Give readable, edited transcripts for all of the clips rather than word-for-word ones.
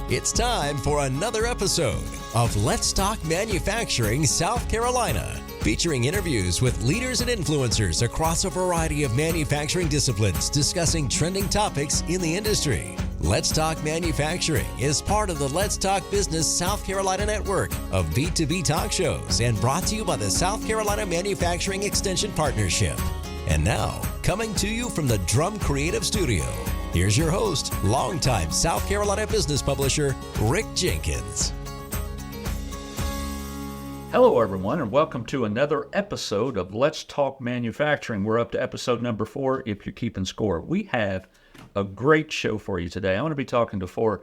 It's time for another episode of Let's Talk Manufacturing South Carolina, featuring interviews with leaders and influencers across a variety of manufacturing disciplines discussing trending topics in the industry. Let's Talk Manufacturing is part of the Let's Talk Business South Carolina network of B2B talk shows and brought to you by the South Carolina Manufacturing Extension Partnership. And now, coming to you from the Drum Creative Studio, here's your host, longtime South Carolina business publisher, Rick Jenkins. Hello, everyone, and welcome to another episode of Let's Talk Manufacturing. We're up to episode number 4, if you're keeping score. We have a great show for you today. I want to be talking to 4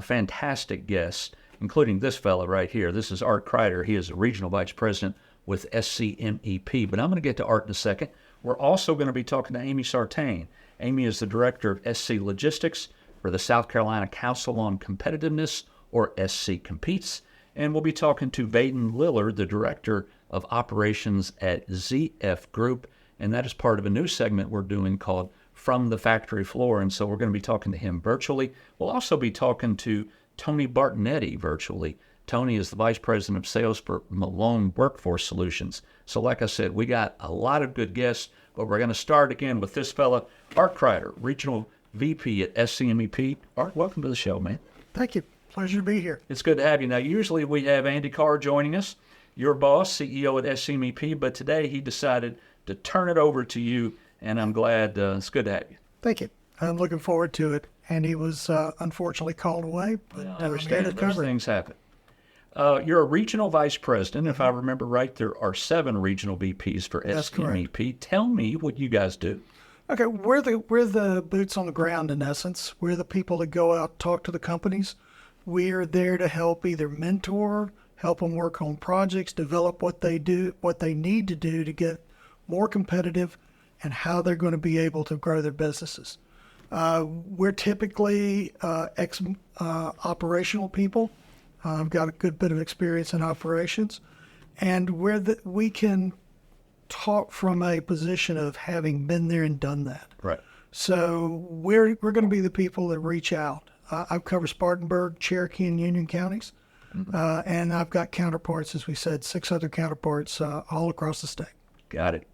fantastic guests, including this fella right here. This is Art Crider. He is a regional vice president with SCMEP, but I'm going to get to Art in a second. We're also going to be talking to Amy Sartain. Amy is the director of SC Logistics for the South Carolina Council on Competitiveness, or SC Competes. And we'll be talking to Vaden Lillard, the director of operations at ZF Group. And that is part of a new segment we're doing called From the Factory Floor. And so we're going to be talking to him virtually. We'll also be talking to Tony Bartonetti virtually. Tony is the vice president of sales for Malone Workforce Solutions. So like I said, we got a lot of good guests, but we're going to start again with this fella, Art Crider, regional VP at SCMEP. Art, welcome to the show, man. Thank you. Pleasure to be here. It's good to have you. Now, usually we have Andy Carr joining us, your boss, CEO at SCMEP, but today he decided to turn it over to you, and I'm glad. It's good to have you. Thank you. I'm looking forward to it. Andy was unfortunately called away, but those things happen. You're a regional vice president. If I remember right, there are 7 regional VPs for SCMEP. Tell me what you guys do. Okay, we're the boots on the ground in essence. We're the people that go out, talk to the companies. We are there to help either mentor, help them work on projects, develop what they do, what they need to do to get more competitive, and how they're going to be able to grow their businesses. We're typically operational people. I've got a good bit of experience in operations, and we can talk from a position of having been there and done that. Right. So we're going to be the people that reach out. I've covered Spartanburg, Cherokee, and Union counties, and I've got counterparts, as we said, 6 other counterparts all across the state. Got it.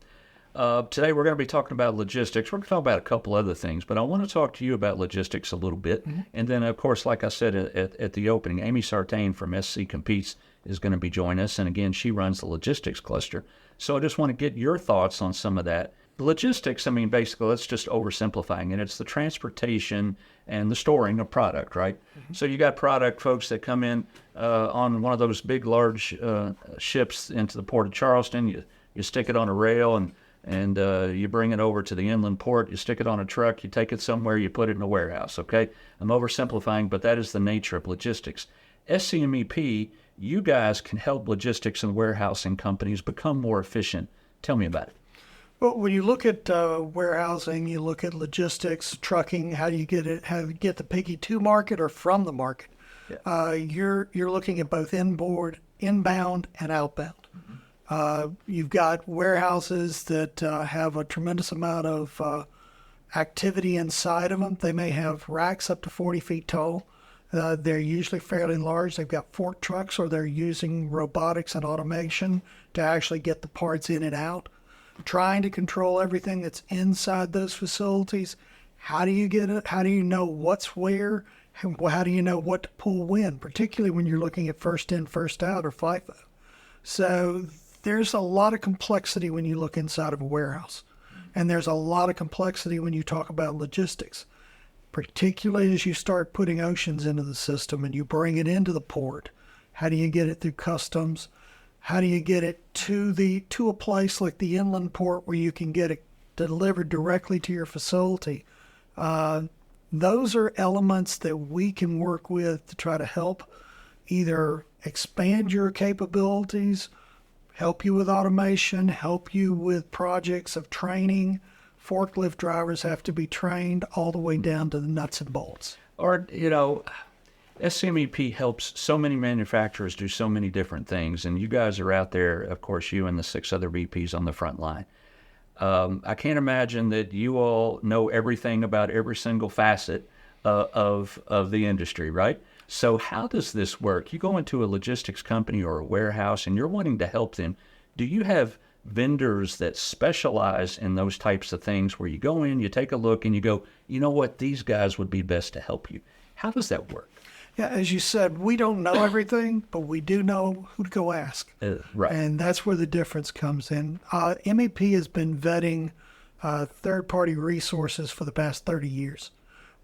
Today we're going to be talking about logistics. We're going to talk about a couple other things, but I want to talk to you about logistics a little bit. Mm-hmm. And then, of course, like I said at the opening, Amy Sartain from SC Competes is going to be joining us. And again, she runs the logistics cluster. So I just want to get your thoughts on some of that. Logistics, I mean, basically, that's just oversimplifying it. It's the transportation and the storing of product, right? Mm-hmm. So you got product folks that come in on one of those big, large ships into the port of Charleston. You stick it on a rail and you bring it over to the inland port, you stick it on a truck, you take it somewhere, you put it in a warehouse, okay? I'm oversimplifying, but that is the nature of logistics. SCMEP, you guys can help logistics and warehousing companies become more efficient. Tell me about it. Well, when you look at warehousing, you look at logistics, trucking, how do you get it? How do you get the piggy to market or from the market? Yeah. You're looking at both inbound and outbound. Mm-hmm. You've got warehouses that have a tremendous amount of activity inside of them. They may have racks up to 40 feet tall. They're usually fairly large. They've got fork trucks, or they're using robotics and automation to actually get the parts in and out. Trying to control everything that's inside those facilities. How do you get it? How do you know what's where? How do you know what to pull when, particularly when you're looking at first in, first out, or FIFO? So there's a lot of complexity when you look inside of a warehouse. And there's a lot of complexity when you talk about logistics, particularly as you start putting oceans into the system and you bring it into the port. How do you get it through customs? How do you get it to a place like the inland port where you can get it delivered directly to your facility? Those are elements that we can work with to try to help either expand your capabilities, help you with automation, help you with projects of training. Forklift drivers have to be trained all the way down to the nuts and bolts. Or, SCMEP helps so many manufacturers do so many different things, and you guys are out there, of course, you and the 6 other VPs on the front line. I can't imagine that you all know everything about every single facet of the industry, right? So how does this work? You go into a logistics company or a warehouse and you're wanting to help them. Do you have vendors that specialize in those types of things where you go in, you take a look, and you go, you know what, these guys would be best to help you? How does that work? Yeah, as you said, we don't know everything, but we do know who to go ask. Right. And that's where the difference comes in. MEP has been vetting third-party resources for the past 30 years.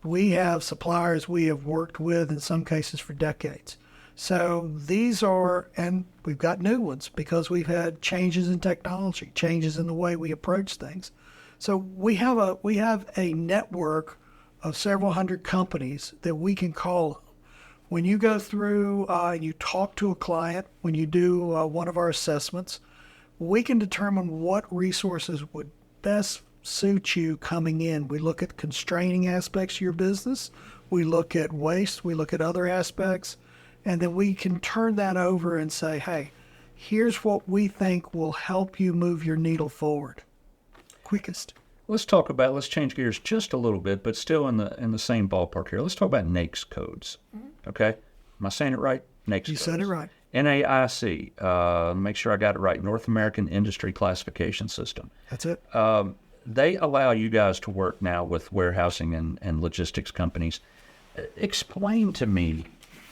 We have suppliers we have worked with in some cases for decades. So these are, and we've got new ones because we've had changes in technology, changes in the way we approach things. So we have a network of several hundred companies that we can call. When you go through and you talk to a client, when you do one of our assessments, we can determine what resources would best suit you coming in. We look at constraining aspects of your business. We look at waste. We look at other aspects. And then we can turn that over and say, hey, here's what we think will help you move your needle forward quickest. Let's change gears just a little bit, but still in the same ballpark here. Let's talk about NAICS codes. Okay? Am I saying it right? NAICS You codes. said it right. NAIC, make sure I got it right, North American Industry Classification System. That's it. They allow you guys to work now with warehousing and logistics companies. Explain to me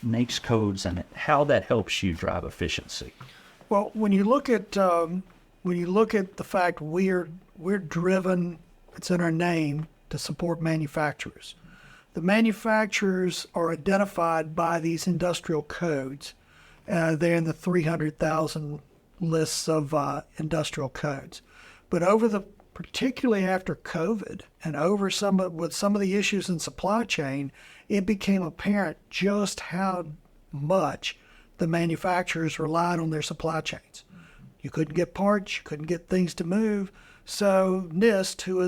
NAICS codes and how that helps you drive efficiency. Well, when you look at the fact we're driven, it's in our name, to support manufacturers. The manufacturers are identified by these industrial codes. They're in the 300,000 lists of industrial codes. But particularly after COVID and with some of the issues in supply chain, it became apparent just how much the manufacturers relied on their supply chains. You couldn't get parts, you couldn't get things to move. So NIST, who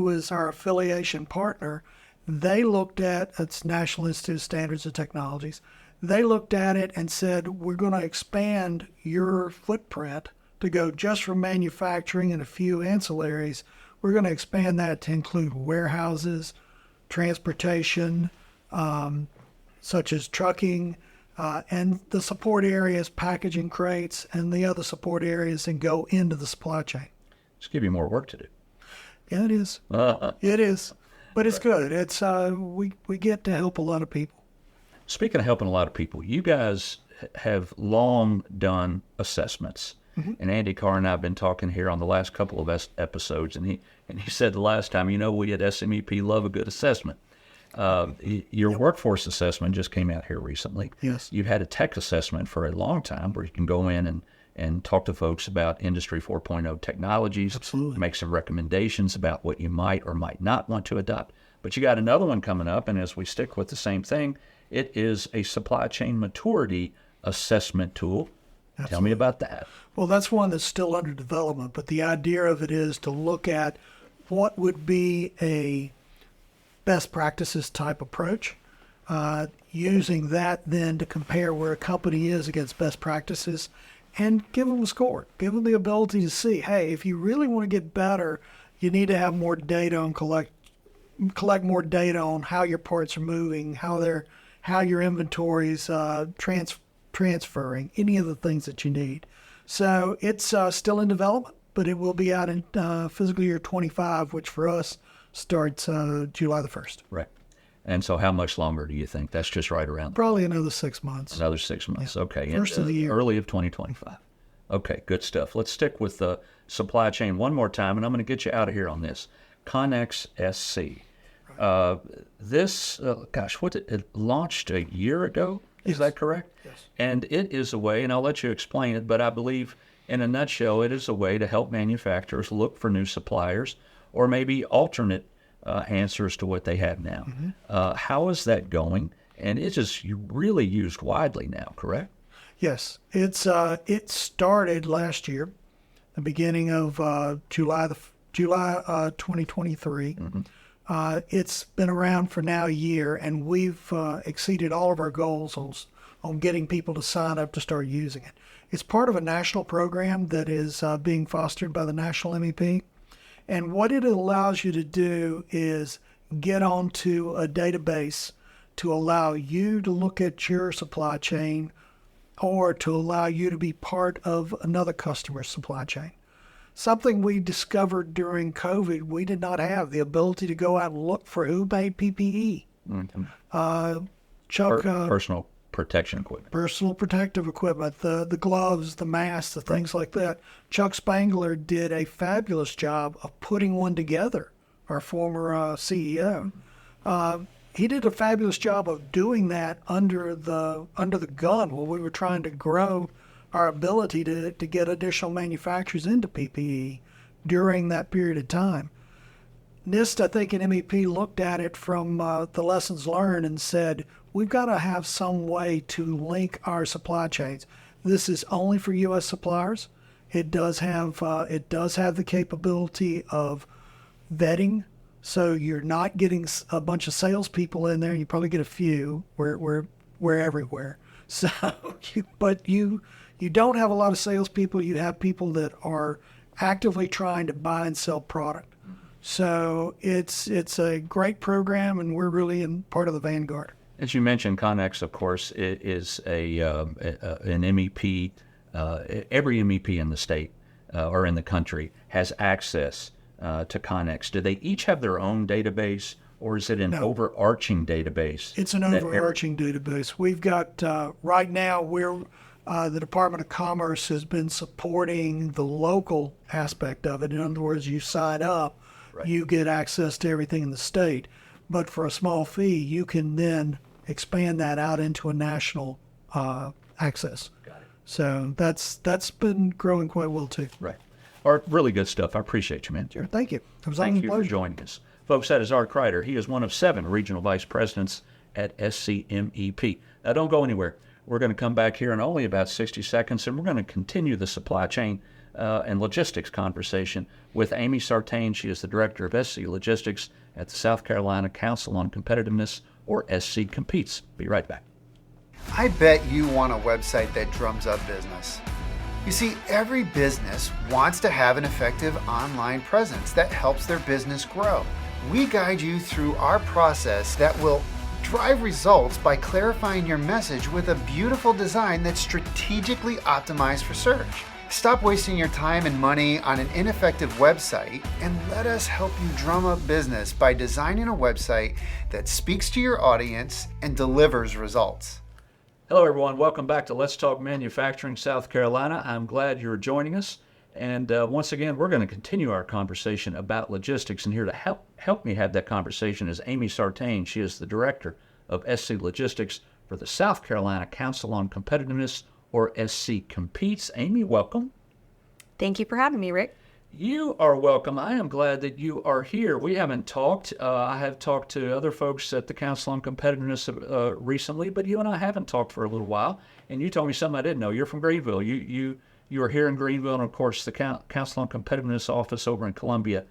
is our affiliation partner, they looked at, it's National Institute of Standards and Technologies, they looked at it and said, we're going to expand your footprint to go just from manufacturing and a few ancillaries. We're going to expand that to include warehouses, transportation, such as trucking, and the support areas, packaging crates, and the other support areas, and go into the supply chain. Just give you more work to do. Yeah, it is. It is. But it's good. It's we get to help a lot of people. Speaking of helping a lot of people, you guys have long done assessments. Mm-hmm. And Andy Carr and I have been talking here on the last couple of episodes, and he said the last time, we at SCMEP love a good assessment. Your workforce assessment just came out here recently. Yes. You've had a tech assessment for a long time where you can go in and talk to folks about Industry 4.0 technologies. Absolutely. Make some recommendations about what you might or might not want to adopt. But you got another one coming up, and as we stick with the same thing, it is a supply chain maturity assessment tool. Absolutely. Tell me about that. Well, that's one that's still under development, but the idea of it is to look at what would be a best practices type approach, using that then to compare where a company is against best practices and give them a score, give them the ability to see, hey, if you really want to get better, you need to have more data and collect more data on how your parts are moving, how your inventory is transferring, any of the things that you need. So it's still in development, but it will be out in fiscal year 25, which for us starts July the 1st. Right. And so how much longer do you think? That's just right around Probably another 6 months. Another 6 months. Yeah. Okay. First of the year. Early of 2025. Okay, good stuff. Let's stick with the supply chain one more time, and I'm going to get you out of here on this. Connex SC. It launched a year ago? Is that correct? Yes. And it is a way, and I'll let you explain it, but I believe in a nutshell, it is a way to help manufacturers look for new suppliers or maybe alternate answers to what they have now. Mm-hmm. How is that going? And it is really used widely now, correct? Yes. It started last year, the beginning of July 2023. Mm-hmm. It's been around for now a year, and we've exceeded all of our goals on getting people to sign up to start using it. It's part of a national program that is being fostered by the National MEP. And what it allows you to do is get onto a database to allow you to look at your supply chain or to allow you to be part of another customer's supply chain. Something we discovered during COVID, we did not have the ability to go out and look for who made PPE. Chuck, personal protection equipment. Personal protective equipment, the gloves, the masks, the things like that. Chuck Spangler did a fabulous job of putting one together, our former CEO. He did a fabulous job of doing that under the gun while we were trying to grow our ability to get additional manufacturers into PPE during that period of time. NIST, I think, and MEP looked at it from the lessons learned and said, we've got to have some way to link our supply chains. This is only for U.S. suppliers. It does have the capability of vetting, so you're not getting a bunch of salespeople in there. You probably get a few. We're everywhere. So, but you don't have a lot of salespeople. You have people that are actively trying to buy and sell product. So it's a great program, and we're really in part of the vanguard. As you mentioned, Connex, of course, is an MEP. Every MEP in the state or in the country has access to Connex. Do they each have their own database, or is it an overarching database? It's an overarching database. We've got, right now, the Department of Commerce has been supporting the local aspect of it. In other words, you sign up, you get access to everything in the state. But for a small fee, you can then expand that out into a national access. Got it. So that's been growing quite well, too. Right. Art, really good stuff. I appreciate you, man. Sure. Thank you. It was Thank you pleasure. for joining us. Folks, that is Art Crider. He is one of 7 regional vice presidents at SCMEP. Now, don't go anywhere. We're going to come back here in only about 60 seconds, and we're going to continue the supply chain and logistics conversation with Amy Sartain. She is the director of SC Logistics at the South Carolina Council on Competitiveness, or SC Competes. Be right back. I bet you want a website that drums up business. You see, every business wants to have an effective online presence that helps their business grow. We guide you through our process that will drive results by clarifying your message with a beautiful design that's strategically optimized for search. Stop wasting your time and money on an ineffective website and let us help you drum up business by designing a website that speaks to your audience and delivers results. Hello, everyone. Welcome back to Let's Talk Manufacturing South Carolina. I'm glad you're joining us. And once again, we're going to continue our conversation about logistics. And here to help me have that conversation is Amy Sartain. She is the director of SC Logistics for the South Carolina Council on Competitiveness, or SC Competes. Amy, welcome. Thank you for having me, Rick. You are welcome. I am glad that you are here. We haven't talked. I have talked to other folks at the Council on Competitiveness recently, but you and I haven't talked for a little while. And you told me something I didn't know. You're from Greenville. You are here in Greenville, and of course the Council on Competitiveness office over in Columbia.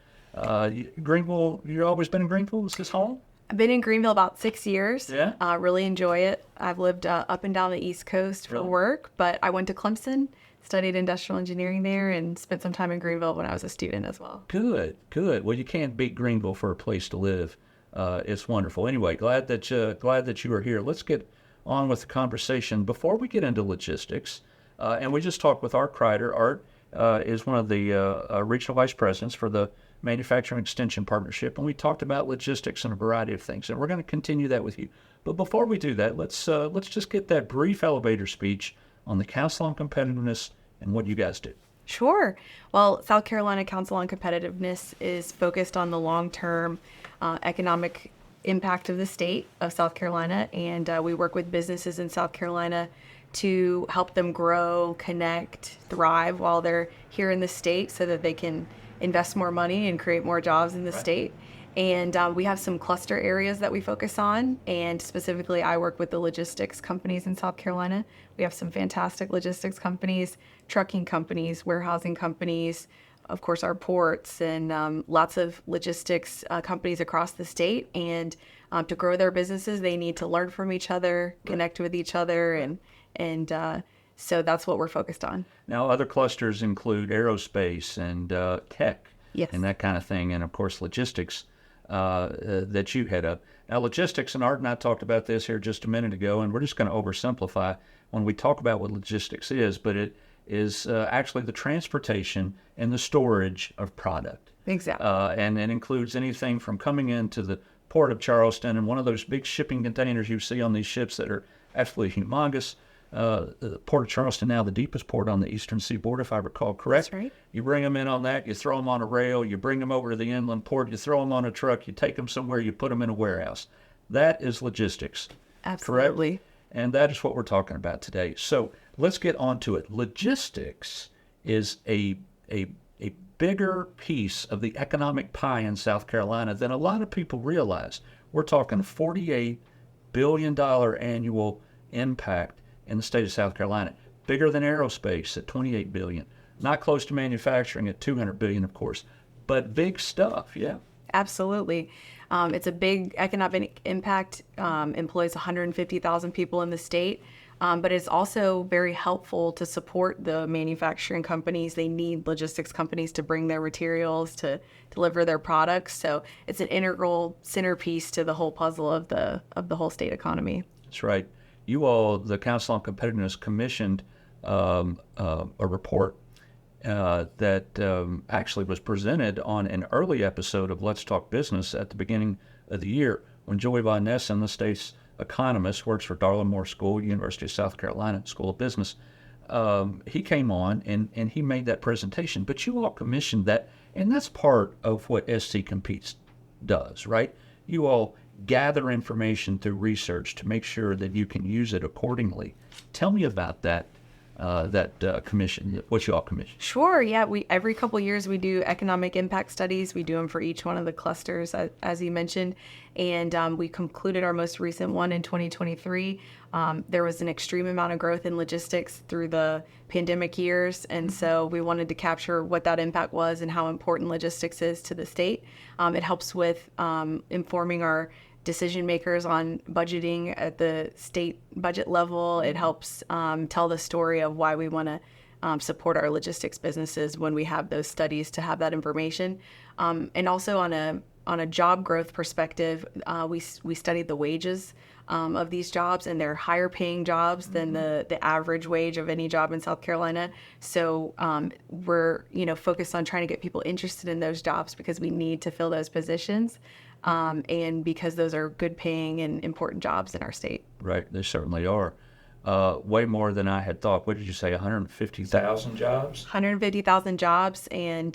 Greenville. You've always been in Greenville? Is this home? I've been in Greenville about 6 years. Yeah. Really enjoy it. I've lived up and down the East Coast for work, but I went to Clemson, studied industrial engineering there, and spent some time in Greenville when I was a student as well. Good. Well, you can't beat Greenville for a place to live. It's wonderful. Anyway, glad that you are here. Let's get on with the conversation. Before we get into logistics, and we just talked with Art Crider. Art is one of the regional vice presidents for the Manufacturing Extension Partnership, and we talked about logistics and a variety of things, and we're going to continue that with you. But before we do that, let's just get that brief elevator speech on the Council on Competitiveness and what you guys do. Sure. Well, South Carolina Council on Competitiveness is focused on the long-term economic impact of the state of South Carolina, and we work with businesses in South Carolina to help them grow, connect, thrive while they're here in the state so that they can invest more money and create more jobs in the state. And we have some cluster areas that we focus on, and specifically I work with the logistics companies in South Carolina. We have some fantastic logistics companies, trucking companies, warehousing companies, of course our ports, and lots of logistics companies across the state. And to grow their businesses, they need to learn from each other, connect with each other, and so that's what we're focused on. Now, other clusters include aerospace and tech, yes, and that kind of thing, and of course logistics that you head up. Now, logistics, and Art and I talked about this here just a minute ago, and we're just going to oversimplify when we talk about what logistics is, but it is actually the transportation and the storage of product. Exactly. And it includes anything from coming into the port of Charleston and one of those big shipping containers you see on these ships that are absolutely humongous. The port of Charleston, now the deepest port on the eastern seaboard, if I recall correct. That's right. You bring them in on that, you throw them on a rail, you bring them over to the inland port, you throw them on a truck, you take them somewhere, you put them in a warehouse. That is logistics. Absolutely. Correct? And that is what we're talking about today. So let's get on to it. Logistics is a bigger piece of the economic pie in South Carolina than a lot of people realize. We're talking $48 billion annual impact in the state of South Carolina. Bigger than aerospace at $28 billion. Not close to manufacturing at $200 billion, of course. But big stuff, yeah. Absolutely. It's a big economic impact, employs 150,000 people in the state, but it's also very helpful to support the manufacturing companies. They need logistics companies to bring their materials, to deliver their products. So it's an integral centerpiece to the whole puzzle of the whole state economy. That's right. You all, the Council on Competitiveness, commissioned a report that actually was presented on an early episode of Let's Talk Business at the beginning of the year when Joey Von Nessen, the state's economist, works for Darla Moore School, University of South Carolina School of Business. He came on and he made that presentation. But you all commissioned that, and that's part of what SC Competes does, right? You all gather information through research to make sure that you can use it accordingly. Tell me about that commission, what you all commission. Sure, yeah. Every couple years we do economic impact studies. We do them for each one of the clusters, as you mentioned, and we concluded our most recent one in 2023. There was an extreme amount of growth in logistics through the pandemic years, and so we wanted to capture what that impact was and how important logistics is to the state. It helps with informing our decision makers on budgeting at the state budget level. It helps tell the story of why we want to support our logistics businesses when we have those studies to have that information. And also on a job growth perspective, we studied the wages of these jobs, and they're higher paying jobs than the average wage of any job in South Carolina. So we're focused on trying to get people interested in those jobs because we need to fill those positions. And because those are good paying and important jobs in our state. Right, they certainly are. Way more than I had thought. What did you say, 150,000 jobs? 150,000 jobs, and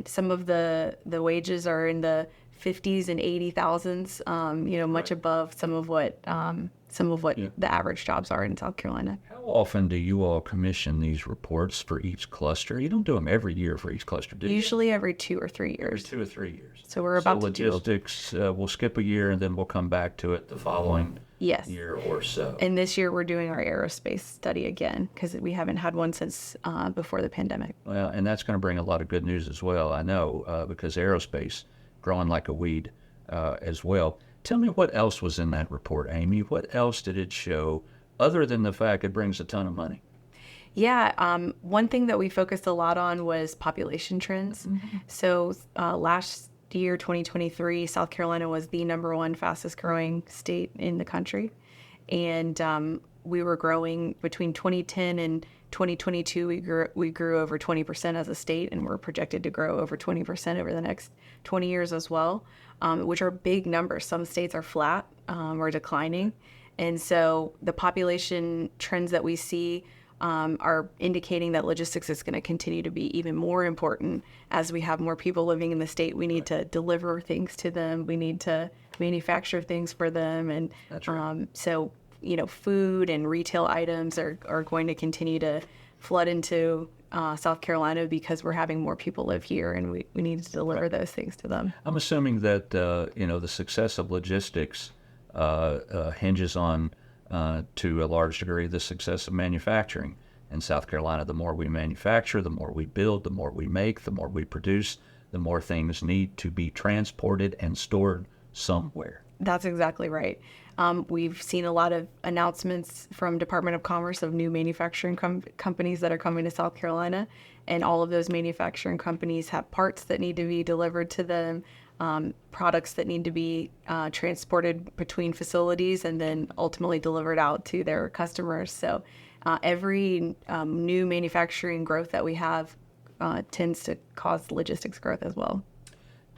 some of the wages are in the 50s and 80,000s, much above some of what the average jobs are in South Carolina. How often do you all commission these reports for each cluster? You don't do them every year for each cluster, do you? Usually every 2 or 3 years. Every 2 or 3 years. So we're about to do logistics, we'll skip a year and then we'll come back to it the following year or so. And this year we're doing our aerospace study again because we haven't had one since before the pandemic. Well, and that's going to bring a lot of good news as well, I know, because aerospace growing like a weed as well. Tell me what else was in that report, Amy. What else did it show other than the fact it brings a ton of money? Yeah, one thing that we focused a lot on was population trends. Mm-hmm. So last year, 2023, South Carolina was the number one fastest growing state in the country. And we were growing between 2010 and 2022. We grew over 20% as a state, and we're projected to grow over 20% over the next 20 years as well, which are big numbers. Some states are flat or declining. And so the population trends that we see are indicating that logistics is going to continue to be even more important as we have more people living in the state. We need to deliver things to them. We need to manufacture things for them. And that's right. So food and retail items are going to continue to flood into South Carolina because we're having more people live here, and we need to deliver those things to them. I'm assuming that the success of logistics hinges on, to a large degree, the success of manufacturing in South Carolina. The more we manufacture, the more we build, the more we make, the more we produce, the more things need to be transported and stored somewhere. That's exactly right. We've seen a lot of announcements from Department of Commerce of new manufacturing companies that are coming to South Carolina, and all of those manufacturing companies have parts that need to be delivered to them. products that need to be transported between facilities and then ultimately delivered out to their customers. So every new manufacturing growth that we have tends to cause logistics growth as well.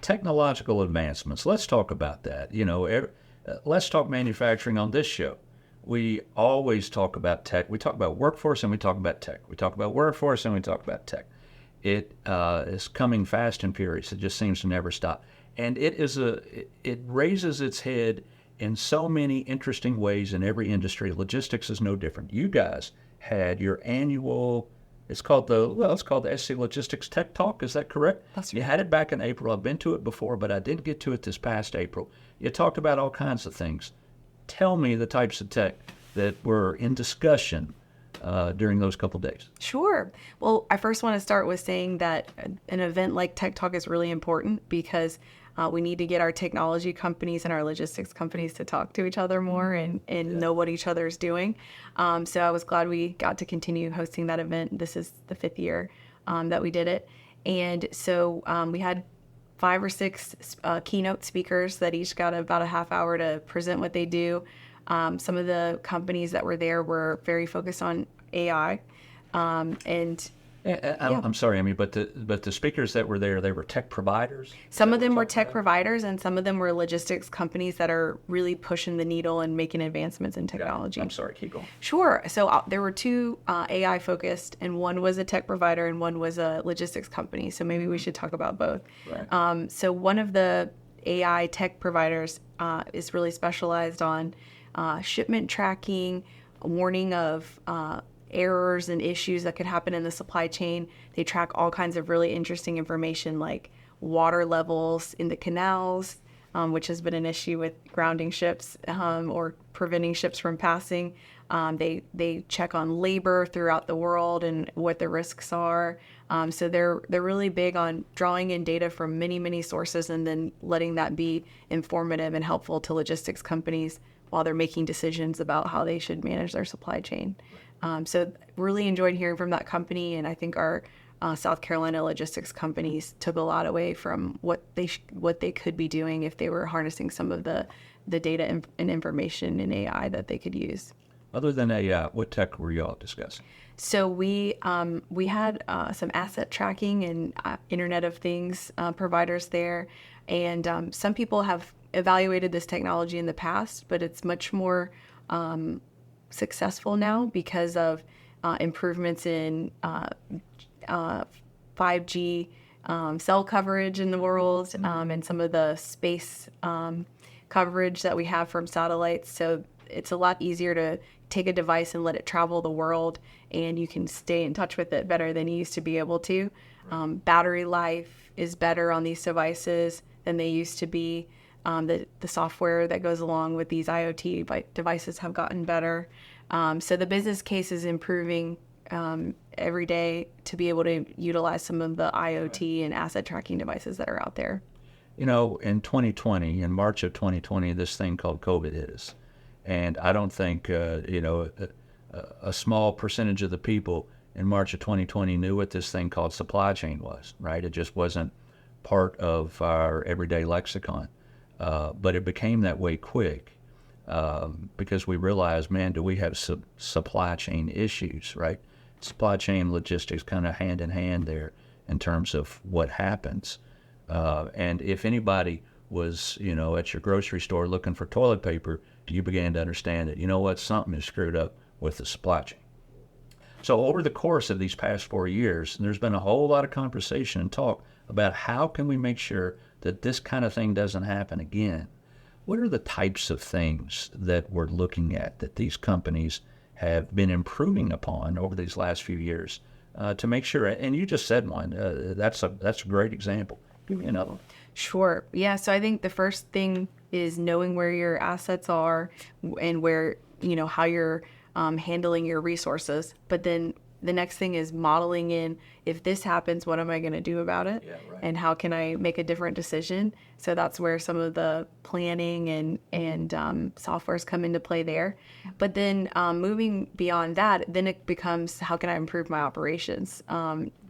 Technological advancements. Let's talk about that. Let's talk manufacturing on this show. We always talk about tech. We talk about workforce and we talk about tech. We talk about workforce and we talk about tech. It is coming fast and furious. It just seems to never stop. And it raises its head in so many interesting ways in every industry. Logistics is no different. You guys had your annual, it's called the SC Logistics Tech Talk. Is that correct? That's right. You had it back in April. I've been to it before, but I didn't get to it this past April. You talked about all kinds of things. Tell me the types of tech that were in discussion during those couple days. Sure. Well, I first want to start with saying that an event like Tech Talk is really important because we need to get our technology companies and our logistics companies to talk to each other more and know what each other is doing. So I was glad we got to continue hosting that event. This is the 5th year that we did it. And so we had 5 or 6 keynote speakers that each got about a half hour to present what they do. Some of the companies that were there were very focused on AI. I'm sorry, Amy, but the speakers that were there, they were tech providers? Some of them were tech providers, and some of them were logistics companies that are really pushing the needle and making advancements in technology. I'm sorry, keep going. Sure. So there were 2 AI focused, and one was a tech provider and one was a logistics company. So maybe we should talk about both. Right. So one of the AI tech providers is really specialized on shipment tracking, warning of errors and issues that could happen in the supply chain. They track all kinds of really interesting information like water levels in the canals, which has been an issue with grounding ships or preventing ships from passing. They check on labor throughout the world and what the risks are. So they're really big on drawing in data from many, many sources and then letting that be informative and helpful to logistics companies while they're making decisions about how they should manage their supply chain. So really enjoyed hearing from that company, and I think our South Carolina logistics companies took a lot away from what they could be doing if they were harnessing some of the data and information in AI that they could use. Other than AI, what tech were y'all discussing? So we had some asset tracking and Internet of Things providers there, and some people have evaluated this technology in the past, but it's much more successful now because of improvements in 5G cell coverage in the world and some of the space coverage that we have from satellites. So it's a lot easier to take a device and let it travel the world, and you can stay in touch with it better than you used to be able to. Battery life is better on these devices than they used to be. The software that goes along with these IoT devices have gotten better. So the business case is improving every day to be able to utilize some of the IoT and asset tracking devices that are out there. In 2020, in March of 2020, this thing called COVID hit us. And I don't think, a small percentage of the people in March of 2020 knew what this thing called supply chain was, right? It just wasn't part of our everyday lexicon. But it became that way quick because we realized, man, do we have supply chain issues, right? Supply chain logistics kind of hand in hand there in terms of what happens. And if anybody was, at your grocery store looking for toilet paper, you began to understand that, something is screwed up with the supply chain. So over the course of these past 4 years, there's been a whole lot of conversation and talk about how can we make sure that this kind of thing doesn't happen again. What are the types of things that we're looking at that these companies have been improving upon over these last few years to make sure? And you just said one. That's a great example. Give me another one. Sure. Yeah. So I think the first thing is knowing where your assets are and where, how you're handling your resources. But then the next thing is modeling in, if this happens, what am I going to do about it? Yeah, right. And how can I make a different decision? So that's where some of the planning and softwares come into play there. But then moving beyond that, then it becomes, how can I improve my operations?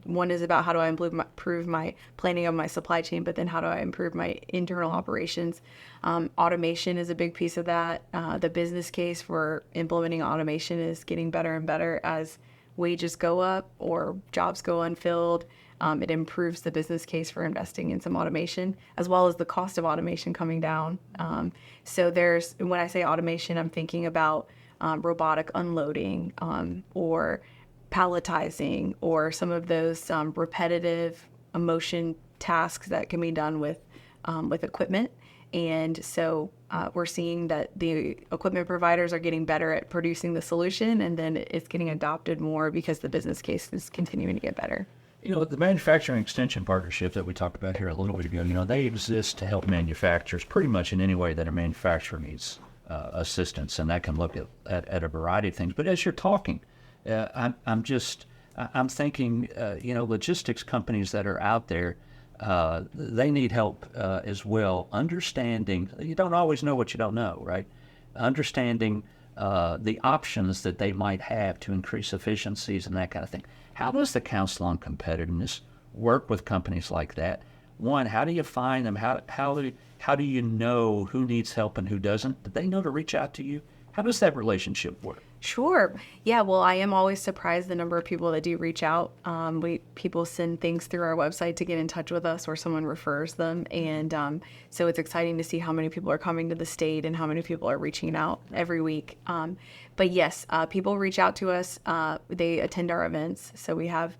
one is about how do I improve my planning of my supply chain, but then how do I improve my internal operations? Automation is a big piece of that. The business case for implementing automation is getting better and better as wages go up or jobs go unfilled. It improves the business case for investing in some automation, as well as the cost of automation coming down. So when I say automation, I'm thinking about robotic unloading or palletizing or some of those repetitive emotion tasks that can be done with equipment. And so we're seeing that the equipment providers are getting better at producing the solution, and then it's getting adopted more because the business case is continuing to get better. The manufacturing extension partnership that we talked about here a little bit ago, they exist to help manufacturers pretty much in any way that a manufacturer needs assistance, and that can look at a variety of things. But as you're talking, I'm thinking, logistics companies that are out there, they need help as well. Understanding, you don't always know what you don't know, right? Understanding the options that they might have to increase efficiencies and that kind of thing. How does the Council on Competitiveness work with companies like that? One, how do you find them? How do you know who needs help and who doesn't? Do they know to reach out to you? How does that relationship work? Sure. Yeah, well, I am always surprised the number of people that do reach out. People send things through our website to get in touch with us or someone refers them. And so it's exciting to see how many people are coming to the state and how many people are reaching out every week. But yes, people reach out to us. They attend our events. So we have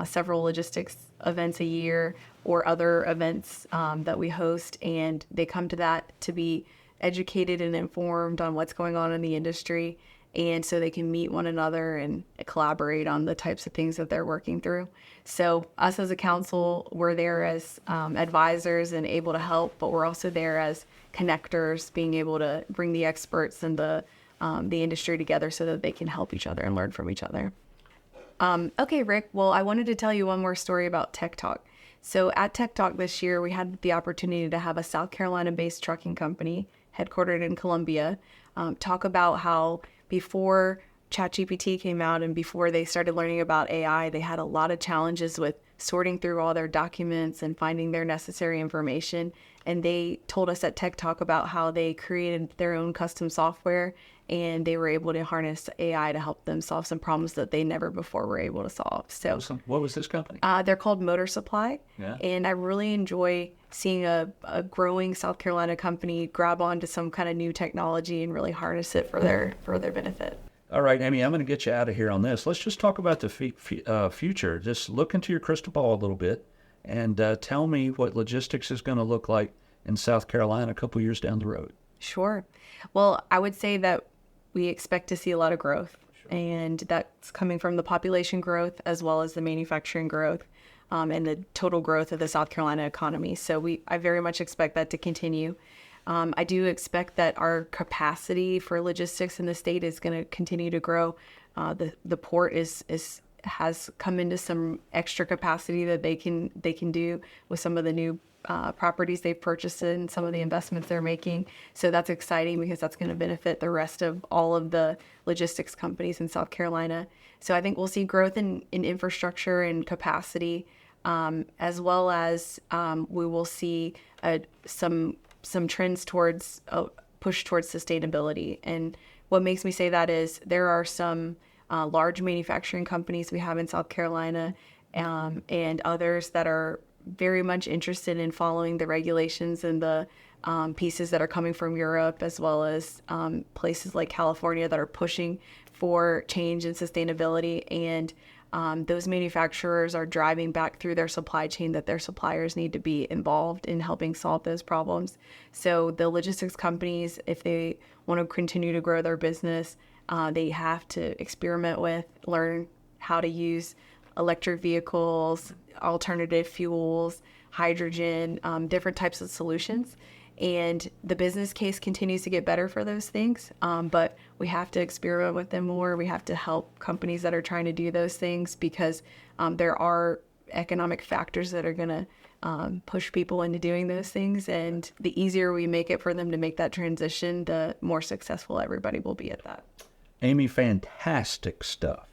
several logistics events a year or other events that we host. And they come to that to be educated and informed on what's going on in the industry. And so they can meet one another and collaborate on the types of things that they're working through. So us as a council, we're there as advisors and able to help, but we're also there as connectors, being able to bring the experts and the industry together so that they can help each other and learn from each other. Okay, Rick, well, I wanted to tell you one more story about Tech Talk. So at Tech Talk this year, we had the opportunity to have a South Carolina-based trucking company headquartered in Columbia talk about how before ChatGPT came out and before they started learning about AI, they had a lot of challenges with sorting through all their documents and finding their necessary information. And they told us at Tech Talk about how they created their own custom software and they were able to harness AI to help them solve some problems that they never before were able to solve. So, what was this company? They're called Motor Supply. Yeah. And I really enjoy seeing a growing South Carolina company grab onto some kind of new technology and really harness it for their benefit. All right, Amy, I'm going to get you out of here on this. Let's just talk about the future. Just look into your crystal ball a little bit and tell me what logistics is going to look like in South Carolina a couple years down the road. Sure. Well, I would say that we expect to see a lot of growth, and that's coming from the population growth as well as the manufacturing growth and the total growth of the South Carolina economy. So I very much expect that to continue. I do expect that our capacity for logistics in the state is going to continue to grow. The port has come into some extra capacity that they can do with some of the new properties they've purchased and some of the investments they're making. So that's exciting because that's going to benefit the rest of all of the logistics companies in South Carolina. So I think we'll see growth in infrastructure and capacity, as well as we will see some trends towards push towards sustainability. And what makes me say that is there are some large manufacturing companies we have in South Carolina and others that are very much interested in following the regulations and the pieces that are coming from Europe, as well as places like California that are pushing for change and sustainability. And those manufacturers are driving back through their supply chain that their suppliers need to be involved in helping solve those problems. So the logistics companies, if they want to continue to grow their business, they have to experiment with, learn how to use electric vehicles, alternative fuels, hydrogen, different types of solutions. And the business case continues to get better for those things, but we have to experiment with them more. We have to help companies that are trying to do those things because there are economic factors that are going to push people into doing those things. And the easier we make it for them to make that transition, the more successful everybody will be at that. Amy, fantastic stuff.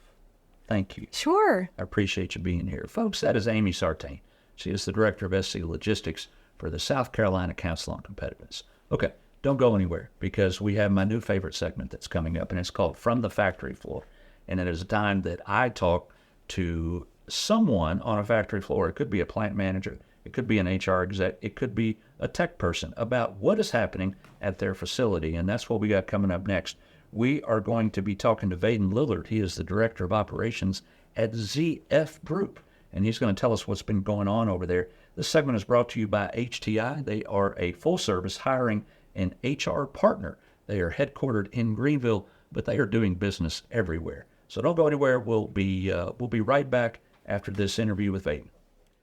Thank you. Sure. I appreciate you being here. Folks, that is Amy Sartain. She is the Director of SC Logistics for the South Carolina Council on Competitiveness. Okay, don't go anywhere because we have my new favorite segment that's coming up, and it's called From the Factory Floor. And it is a time that I talk to someone on a factory floor. It could be a plant manager, it could be an HR exec, it could be a tech person about what is happening at their facility. And that's what we got coming up next. We are going to be talking to Vaden Lillard. He is the Director of Operations at ZF Group, and he's going to tell us what's been going on over there. This segment is brought to you by HTI. They are a full-service hiring and HR partner. They are headquartered in Greenville, but they are doing business everywhere. So don't go anywhere. We'll be right back after this interview with Vaden.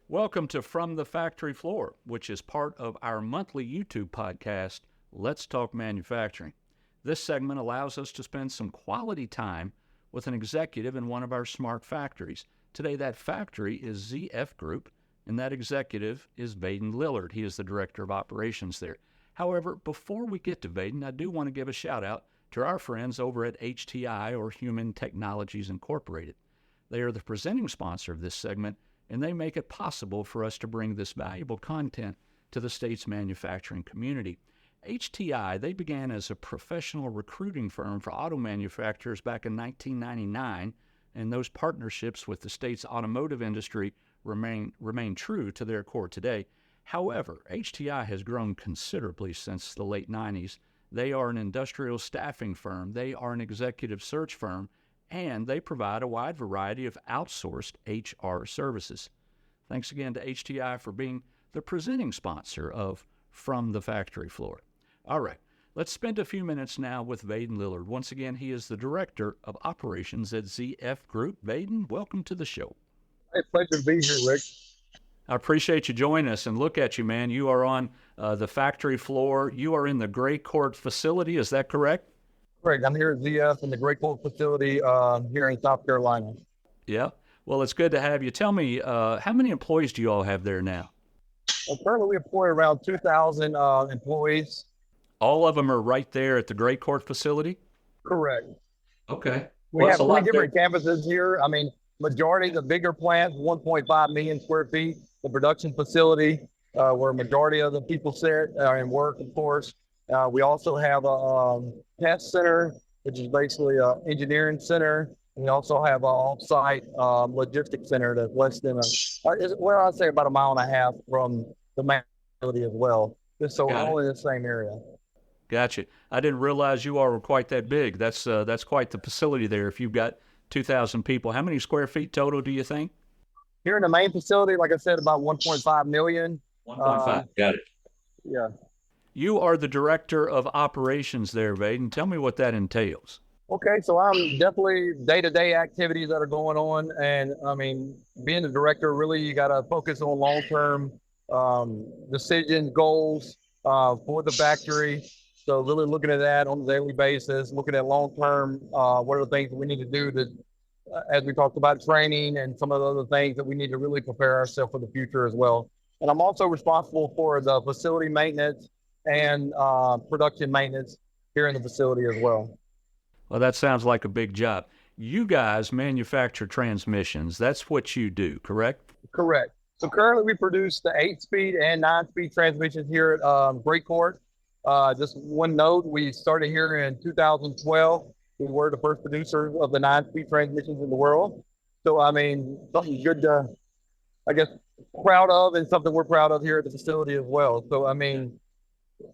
Welcome to From the Factory Floor, which is part of our monthly YouTube podcast, Let's Talk Manufacturing. This segment allows us to spend some quality time with an executive in one of our smart factories. Today, that factory is ZF Group, and that executive is Vaden Lillard. He is the Director of Operations there. However, before we get to Vaden, I do want to give a shout-out to our friends over at HTI, or Human Technologies Incorporated. They are the presenting sponsor of this segment, and they make it possible for us to bring this valuable content to the state's manufacturing community. HTI, they began as a professional recruiting firm for auto manufacturers back in 1999, and those partnerships with the state's automotive industry remain true to their core today. However, HTI has grown considerably since the late 90s. They are an industrial staffing firm, they are an executive search firm, and they provide a wide variety of outsourced HR services. Thanks again to HTI for being the presenting sponsor of From the Factory Floor. All right, let's spend a few minutes now with Vaden Lillard. Once again, he is the Director of Operations at ZF Group. Vaden, welcome to the show. Hey, pleasure to be here, Rick. I appreciate you joining us, and look at you, man. You are on the factory floor. You are in the Gray Court facility. Is that correct? Correct. I'm here at ZF in the Gray Court facility here in South Carolina. Yeah. Well, it's good to have you. Tell me, how many employees do you all have there now? Well, currently we employ around 2,000 employees. All of them are right there at the Gray Court facility? Correct. Okay. We have three different campuses here. I mean, majority of the bigger plants, 1.5 million square feet, the production facility, where majority of the people sit and work, of course. We also have a test center, which is basically an engineering center. We also have an off-site logistics center that's less than I'd say about a mile and a half from the main facility as well. Just so all in the same area. Gotcha. I didn't realize you all were quite that big. That's quite the facility there. If you've got 2,000 people, how many square feet total do you think? Here in the main facility, like I said, about 1.5 million. 1.5. Got it. Yeah. You are the Director of Operations there, Vaden. Tell me what that entails. Okay, so I'm definitely day-to-day activities that are going on. And I mean, being the director, really, you got to focus on long-term decisions, goals for the factory. So really looking at that on a daily basis, looking at long-term, what are the things we need to do to, as we talked about training and some of the other things that we need to really prepare ourselves for the future as well. And I'm also responsible for the facility maintenance and production maintenance here in the facility as well. Well, that sounds like a big job. You guys manufacture transmissions. That's what you do, correct? Correct. So currently we produce the 8-speed and 9-speed transmissions here at Gray Court. Just one note, we started here in 2012. We were the first producer of the 9-speed transmissions in the world. So, I mean, something good to, I guess, proud of, and something we're proud of here at the facility as well. So, I mean,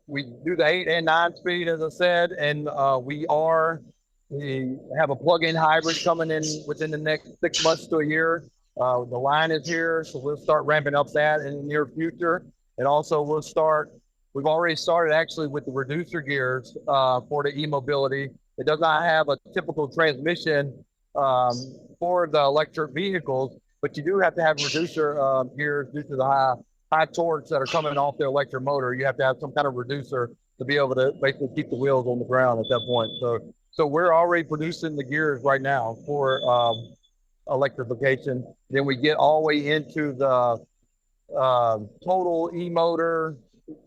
we do the 8 and 9-speed, as I said, and we have a plug-in hybrid coming in within the next 6 months to a year. The line is here, so we'll start ramping up that in the near future. And also we've already started actually with the reducer gears for the e-mobility. It does not have a typical transmission for the electric vehicles, but you do have to have reducer gears due to the high torques that are coming off the electric motor. You have to have some kind of reducer to be able to basically keep the wheels on the ground at that point. So we're already producing the gears right now for electrification. Then we get all the way into the total e-motor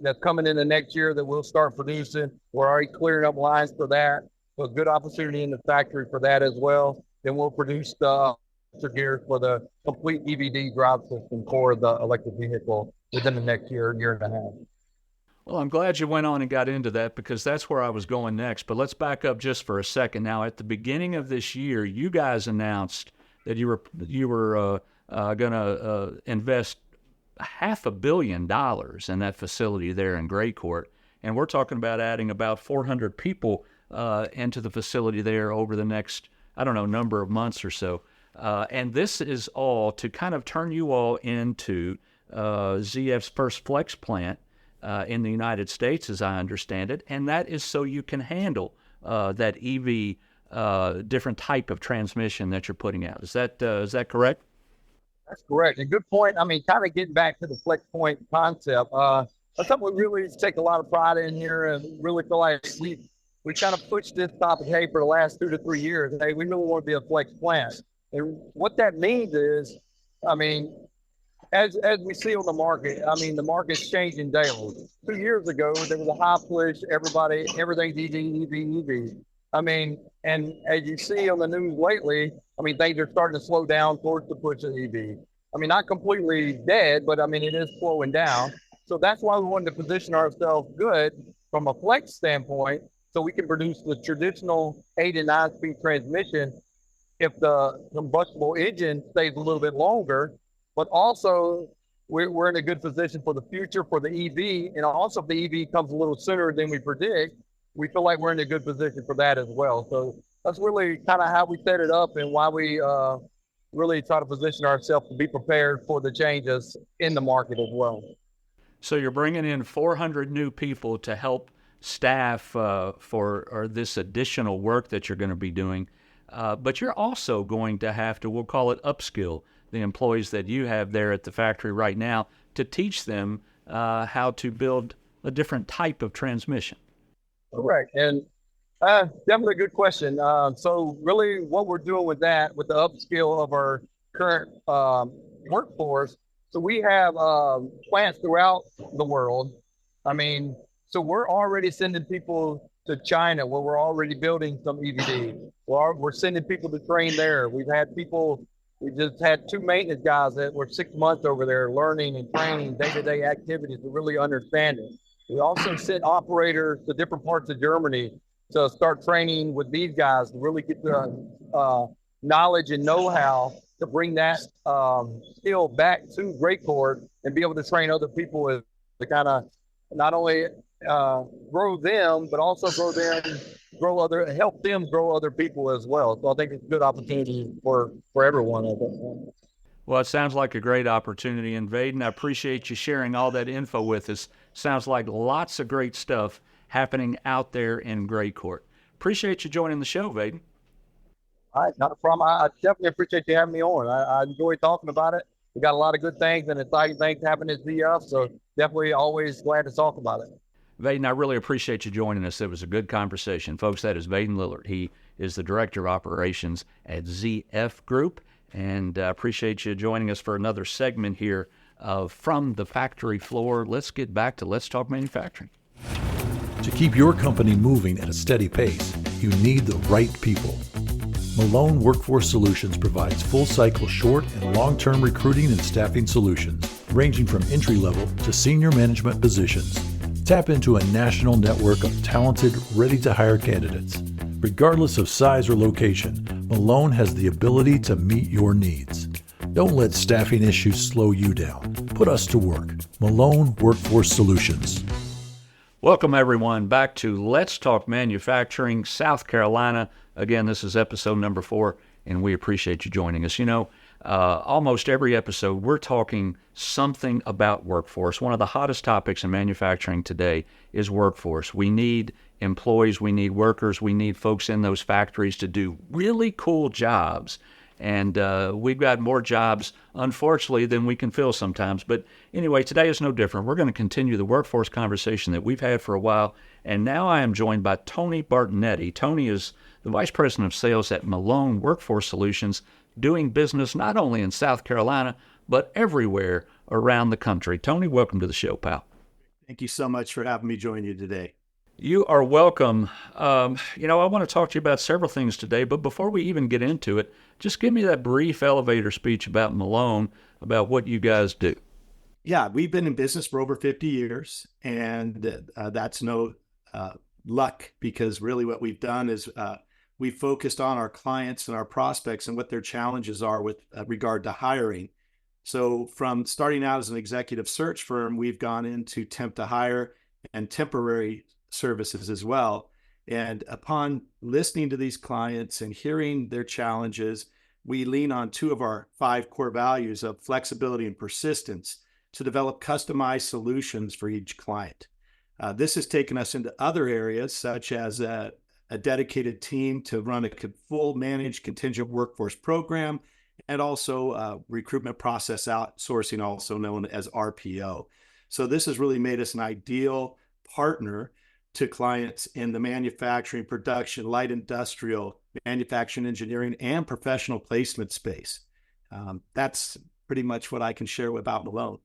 that's coming in the next year that we'll start producing. We're already clearing up lines for that. So a good opportunity in the factory for that as well. Then we'll produce the gears for the complete EVD drive system for the electric vehicle within the next year and a half. Well, I'm glad you went on and got into that because that's where I was going next. But let's back up just for a second. Now, at the beginning of this year, you guys announced that you were going to invest $500 million in that facility there in Gray Court, and we're talking about adding about 400 people into the facility there over the next, I don't know, number of months or so. And this is all to kind of turn you all into ZF's first flex plant in the United States, as I understand it, and that is so you can handle that EV different type of transmission that you're putting out. Is that correct? That's correct. And good point. I mean, kind of getting back to the flex point concept, that's something we really take a lot of pride in here and really feel like we kind of pushed this topic, hey, for the last 2 to 3 years. Hey, we really want to be a flex plant. And what that means is, I mean, as we see on the market, I mean, the market's changing daily. 2 years ago, there was a high push, everything's EV. I mean, and as you see on the news lately, I mean, things are starting to slow down towards the push of EV. I mean, not completely dead, but I mean, it is slowing down. So that's why we wanted to position ourselves good from a flex standpoint, so we can produce the traditional 8 and 9 speed transmission if the combustible engine stays a little bit longer, but also we're in a good position for the future for the EV. And also if the EV comes a little sooner than we predict, we feel like we're in a good position for that as well. So that's really kind of how we set it up and why we really try to position ourselves to be prepared for the changes in the market as well. So you're bringing in 400 new people to help staff for this additional work that you're going to be doing. But you're also going to have to, we'll call it upskill, the employees that you have there at the factory right now to teach them how to build a different type of transmission. Correct. And definitely a good question. So really what we're doing with that, with the upskill of our current workforce, so we have plants throughout the world. I mean, so we're already sending people to China where we're already building some EVD. We're sending people to train there. We just had 2 maintenance guys that were 6 months over there learning and training day-to-day activities to really understand it. We also sent operators to different parts of Germany to start training with these guys to really get the knowledge and know-how to bring that skill back to Great Court and be able to train other people to kind of not only grow them, but also help them grow other people as well. So I think it's a good opportunity for everyone. Well, it sounds like a great opportunity. And Vaden, I appreciate you sharing all that info with us. Sounds like lots of great stuff happening out there in Gray Court. Appreciate you joining the show, Vaden. All right, not a problem. I definitely appreciate you having me on. I enjoy talking about it. We got a lot of good things and exciting things happening at ZF, so definitely always glad to talk about it. Vaden, I really appreciate you joining us. It was a good conversation. Folks, that is Vaden Lillard. He is the Director of Operations at ZF Group, and I appreciate you joining us for another segment here of From the Factory Floor. Let's get back to Let's Talk Manufacturing. To keep your company moving at a steady pace, you need the right people. Malone Workforce Solutions provides full-cycle short and long-term recruiting and staffing solutions, ranging from entry-level to senior management positions. Tap into a national network of talented, ready-to-hire candidates. Regardless of size or location, Malone has the ability to meet your needs. Don't let staffing issues slow you down. Put us to work. Malone Workforce Solutions. Welcome, everyone, back to Let's Talk Manufacturing, South Carolina. Again, this is episode number 4, and we appreciate you joining us. You know, almost every episode, we're talking something about workforce. One of the hottest topics in manufacturing today is workforce. We need employees, we need workers, we need folks in those factories to do really cool jobs. And we've got more jobs, unfortunately, than we can fill sometimes. But anyway, today is no different. We're going to continue the workforce conversation that we've had for a while. And now I am joined by Tony Bartonetti. Tony is the Vice President of Sales at Malone Workforce Solutions, doing business not only in South Carolina, but everywhere around the country. Tony, welcome to the show, pal. Thank you so much for having me join you today. You are welcome. I want to talk to you about several things today, but before we even get into it, just give me that brief elevator speech about Malone, about what you guys do. Yeah, we've been in business for over 50 years, and that's no luck, because really what we've done is we focused on our clients and our prospects and what their challenges are with regard to hiring. So from starting out as an executive search firm, we've gone into temp to hire and temporary services as well. And upon listening to these clients and hearing their challenges, we lean on two of our 5 core values of flexibility and persistence to develop customized solutions for each client. This has taken us into other areas, such as a dedicated team to run a full managed contingent workforce program, and also recruitment process outsourcing, also known as RPO. So this has really made us an ideal partner to clients in the manufacturing, production, light industrial, manufacturing, engineering, and professional placement space. That's pretty much what I can share about Malone.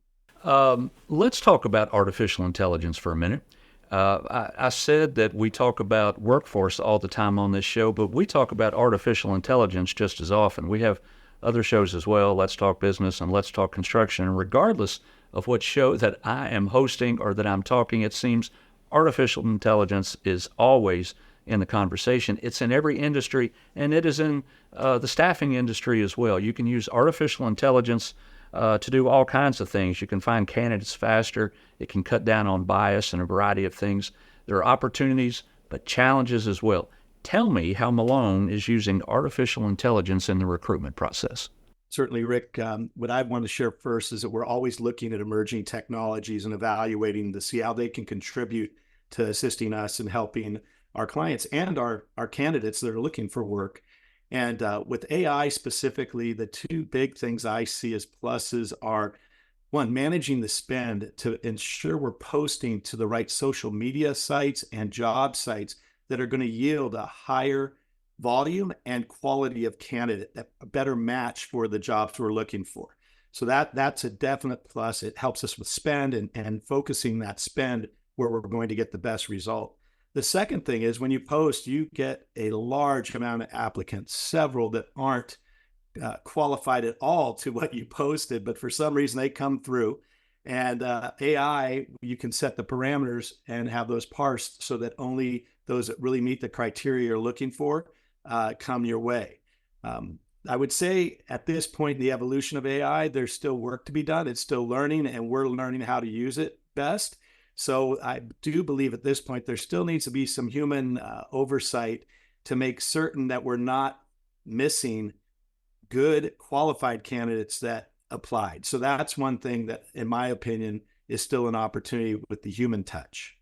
Let's talk about artificial intelligence for a minute. I said that we talk about workforce all the time on this show, but we talk about artificial intelligence just as often. We have other shows as well, Let's Talk Business and Let's Talk Construction. And regardless of what show that I am hosting or that I'm talking, it seems artificial intelligence is always in the conversation. It's in every industry, and it is in the staffing industry as well. You can use artificial intelligence to do all kinds of things. You can find candidates faster. It can cut down on bias and a variety of things. There are opportunities, but challenges as well. Tell me how Malone is using artificial intelligence in the recruitment process. Certainly, Rick. What I want to share first is that we're always looking at emerging technologies and evaluating to see how they can contribute to assisting us and helping our clients and our candidates that are looking for work. And with AI specifically, the two big things I see as pluses are, one, managing the spend to ensure we're posting to the right social media sites and job sites that are going to yield a higher volume and quality of candidate, a better match for the jobs we're looking for. So that's a definite plus. It helps us with spend and focusing that spend where we're going to get the best result. The second thing is when you post, you get a large amount of applicants, several that aren't qualified at all to what you posted, but for some reason they come through. And AI, you can set the parameters and have those parsed so that only those that really meet the criteria you're looking for come your way. I would say at this point in the evolution of AI, there's still work to be done. It's still learning, and we're learning how to use it best. So I do believe at this point, there still needs to be some human oversight to make certain that we're not missing good qualified candidates that applied. So that's one thing that, in my opinion, is still an opportunity with the human touch.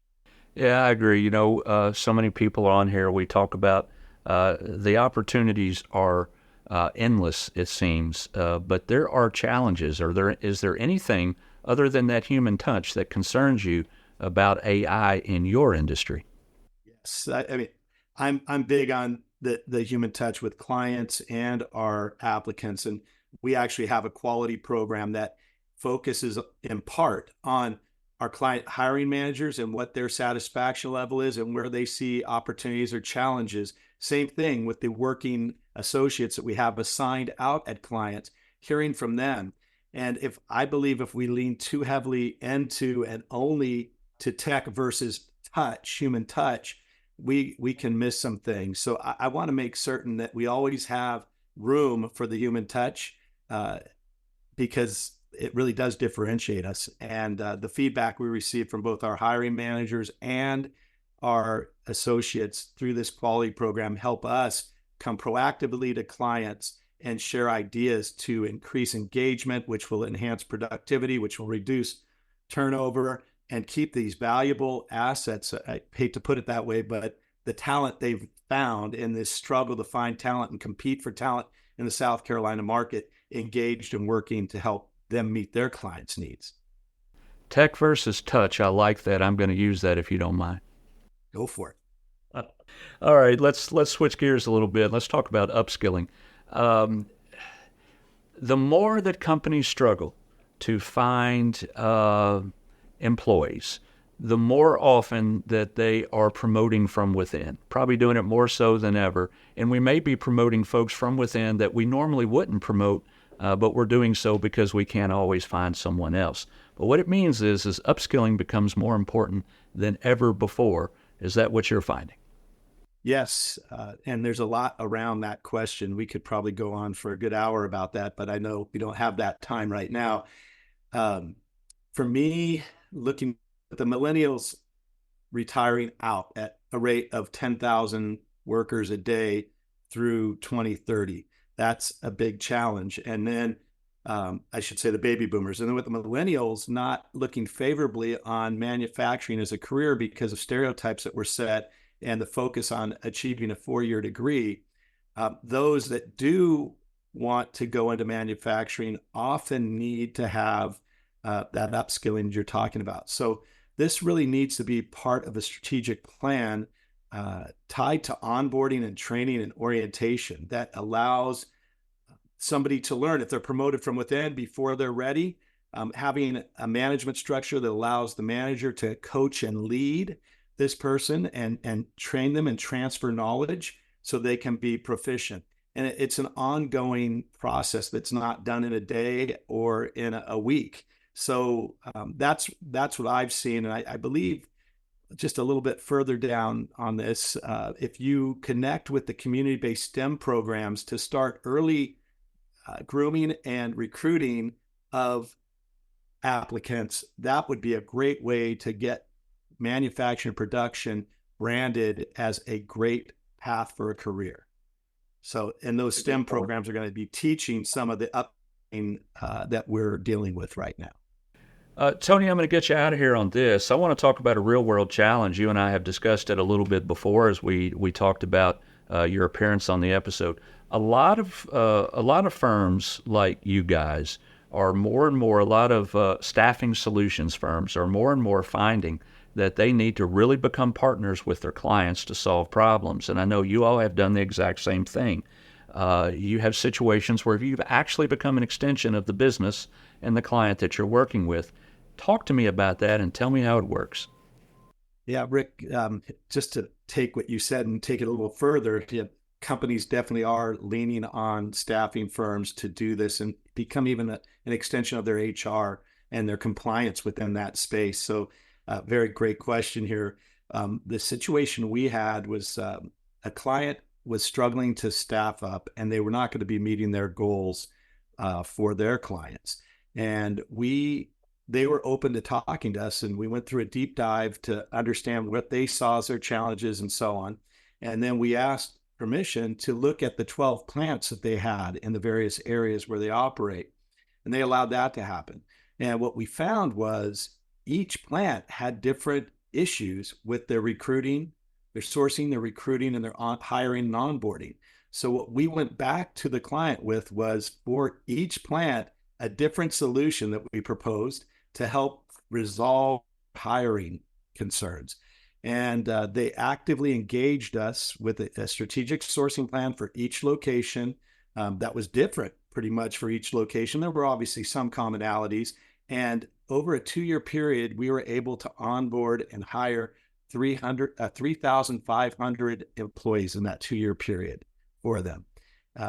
Yeah, I agree. So many people on here, we talk about the opportunities are endless, it seems, but there are challenges. Is there anything other than that human touch that concerns you about AI in your industry? Yes, I mean, I'm big on the human touch with clients and our applicants, and we actually have a quality program that focuses in part on our client hiring managers and what their satisfaction level is and where they see opportunities or challenges. Same thing with the working associates that we have assigned out at clients, hearing from them. And I believe if we lean too heavily into and only to tech versus touch, human touch, we can miss some things. So I want to make certain that we always have room for the human touch because it really does differentiate us. And the feedback we receive from both our hiring managers and our associates through this quality program help us come proactively to clients and share ideas to increase engagement, which will enhance productivity, which will reduce turnover and keep these valuable assets. I hate to put it that way, but the talent they've found in this struggle to find talent and compete for talent in the South Carolina market engaged and working to help them meet their clients' needs. Tech versus touch. I like that. I'm going to use that if you don't mind. Go for it. All right, let's switch gears a little bit. Let's talk about upskilling. The more that companies struggle to find employees, the more often that they are promoting from within, probably doing it more so than ever. And we may be promoting folks from within that we normally wouldn't promote, but we're doing so because we can't always find someone else. But what it means is upskilling becomes more important than ever before. Is that what you're finding? Yes, and there's a lot around that question. We could probably go on for a good hour about that, but I know we don't have that time right now. For me, looking at the millennials retiring out at a rate of 10,000 workers a day through 2030, that's a big challenge. And then I should say the baby boomers. And then with the millennials not looking favorably on manufacturing as a career because of stereotypes that were set and the focus on achieving a 4-year degree, those that do want to go into manufacturing often need to have that upskilling you're talking about. So this really needs to be part of a strategic plan tied to onboarding and training and orientation that allows somebody to learn if they're promoted from within before they're ready, having a management structure that allows the manager to coach and lead this person and train them and transfer knowledge so they can be proficient. And it's an ongoing process that's not done in a day or in a week. So that's what I've seen. And I believe just a little bit further down on this, if you connect with the community-based STEM programs to start early grooming and recruiting of applicants, that would be a great way to get manufacturing production branded as a great path for a career. So, and those STEM programs are going to be teaching some of the that we're dealing with right now. Tony, I'm going to get you out of here on this. I want to talk about a real world challenge. You and I have discussed it a little bit before as we talked about your appearance on the episode. A lot of firms like you guys are more and more, a lot of staffing solutions firms are more and more finding that they need to really become partners with their clients to solve problems. And I know you all have done the exact same thing. You have situations where you've actually become an extension of the business and the client that you're working with. Talk to me about that and tell me how it works. Yeah, Rick, just to take what you said and take it a little further, companies definitely are leaning on staffing firms to do this and become even an extension of their HR and their compliance within that space. So very great question here. The situation we had was a client was struggling to staff up and they were not going to be meeting their goals for their clients. And they were open to talking to us, and we went through a deep dive to understand what they saw as their challenges and so on. And then we asked permission to look at the 12 plants that they had in the various areas where they operate. And they allowed that to happen. And what we found was each plant had different issues with their recruiting, their sourcing, their recruiting, and their hiring and onboarding. So what we went back to the client with was for each plant, a different solution that we proposed to help resolve hiring concerns. And they actively engaged us with a strategic sourcing plan for each location that was different pretty much for each location. There were obviously some commonalities. And over a 2-year period, we were able to onboard and hire 3,500 employees in that 2-year period for them.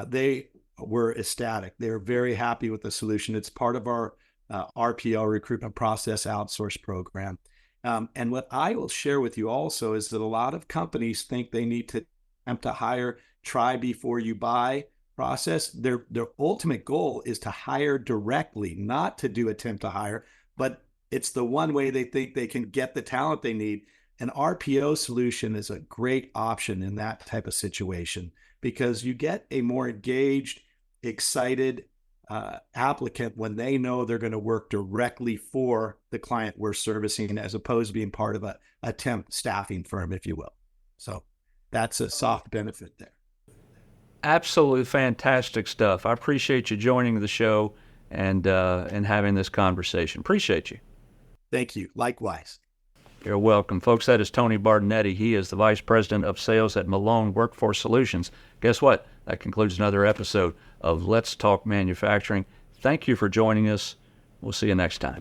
They were ecstatic. They were very happy with the solution. It's part of our RPO, recruitment process outsource program. And what I will share with you also is that a lot of companies think they need to attempt to hire, try before you buy process. Their ultimate goal is to hire directly, not to do attempt to hire, but it's the one way they think they can get the talent they need. An RPO solution is a great option in that type of situation because you get a more engaged, excited applicant when they know they're going to work directly for the client we're servicing as opposed to being part of a temp staffing firm, if you will. So that's a soft benefit there. Absolutely fantastic stuff. I appreciate you joining the show and having this conversation. Appreciate you. Thank you. Likewise. You're welcome. Folks, that is Tony Bardinetti. He is the Vice President of Sales at Malone Workforce Solutions. Guess what? That concludes another episode of Let's Talk Manufacturing. Thank you for joining us. We'll see you next time.